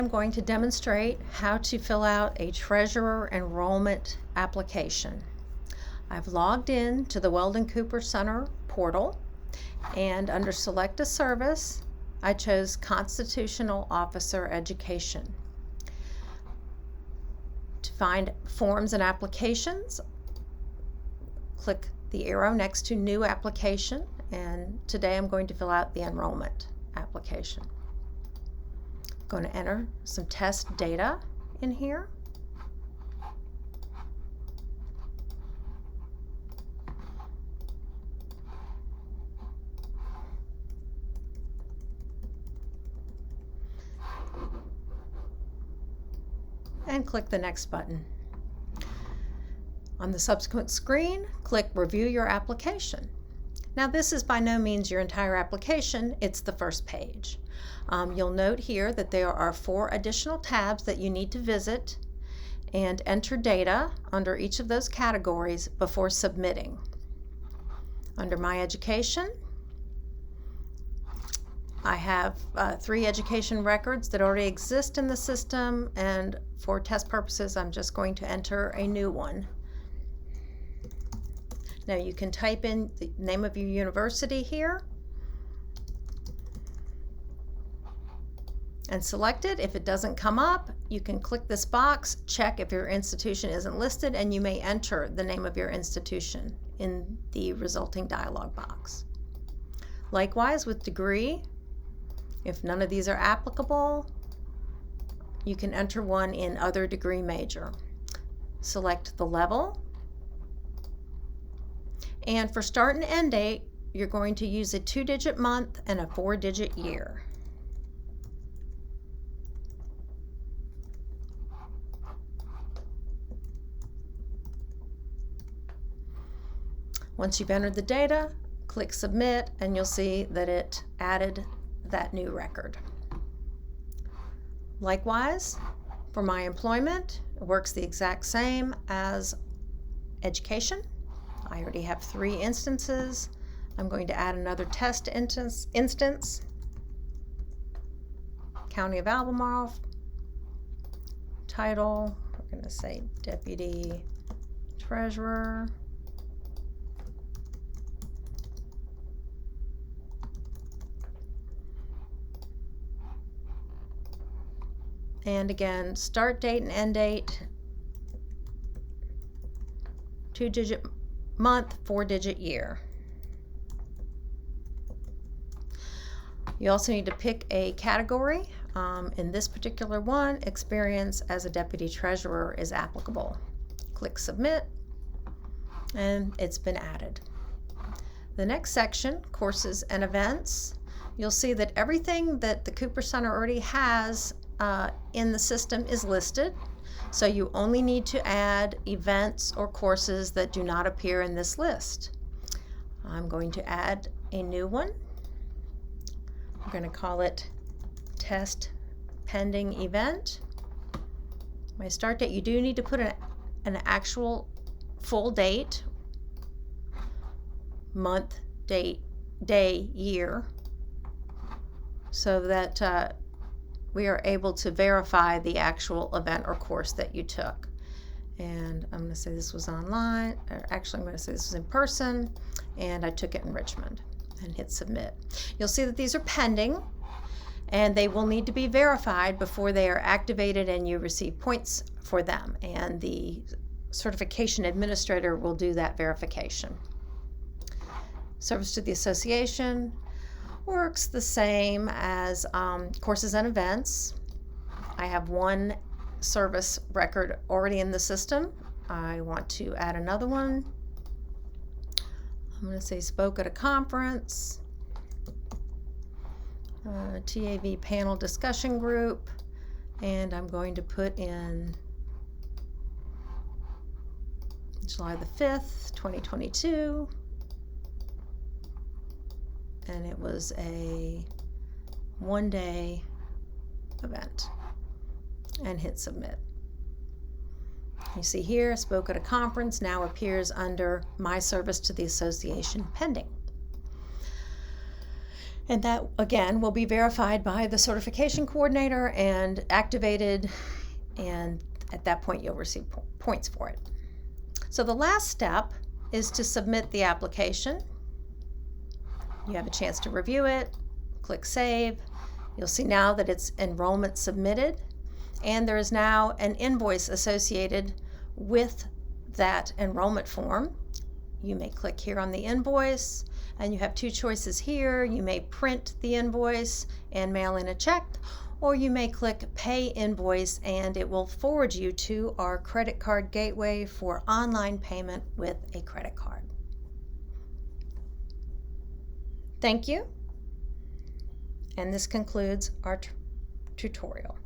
I'm going to demonstrate how to fill out a treasurer enrollment application. I've logged in to the Weldon Cooper Center portal, and under Select a Service, I chose Constitutional Officer Education. To find forms and applications, click the arrow next to New Application, and today I'm going to fill out the enrollment application. I'm going to enter some test data in here. And click the Next button. On the subsequent screen, click Review Your Application. Now, this is by no means your entire application, it's the first page. You'll note here that there are 4 additional tabs that you need to visit and enter data under each of those categories before submitting. Under My Education, I have 3 education records that already exist in the system, and for test purposes, I'm just going to enter a new one. Now you can type in the name of your university here and select it. If it doesn't come up, you can click this box, check if your institution isn't listed, and you may enter the name of your institution in the resulting dialog box. Likewise with degree, if none of these are applicable, you can enter one in Other Degree Major. Select the level. And for start and end date, you're going to use a 2-digit month and a 4-digit year. Once you've entered the data, click Submit, and you'll see that it added that new record. Likewise, for My Employment, it works the exact same as education. I already have 3 instances. I'm going to add another test instance. County of Albemarle. Title, we're going to say Deputy Treasurer. And again, start date and end date, 2-digit month, 4-digit year. You also need to pick a category. In this particular one, experience as a deputy treasurer is applicable. Click Submit, and it's been added. The next section, courses and events, you'll see that everything that the Cooper Center already has in the system is listed. So you only need to add events or courses that do not appear in this list. I'm going to add a new one. I'm going to call it Test Pending Event. My start date, you do need to put an actual full date, month, date, day, year, so that we are able to verify the actual event or course that you took. And I'm going to say this was online, or actually I'm going to say this was in person, and I took it in Richmond, and hit Submit. You'll see that these are pending, and they will need to be verified before they are activated and you receive points for them, and the certification administrator will do that verification. Service to the association works the same as courses and events. I have 1 service record already in the system. I want to add another one. I'm going to say spoke at a conference, TAV panel discussion group, and I'm going to put in July the 5th, 2022. And it was a 1-day event, and hit Submit. You see here, spoke at a conference now appears under My Service to the Association Pending. And that, again, will be verified by the certification coordinator and activated, and at that point you'll receive points for it. So the last step is to submit the application. You have a chance to review it, click Save. You'll see now that it's enrollment submitted, and there is now an invoice associated with that enrollment form. You may click here on the invoice, and you have two choices here. You may print the invoice and mail in a check, or you may click Pay Invoice, and it will forward you to our credit card gateway for online payment with a credit card. Thank you, and this concludes our tutorial.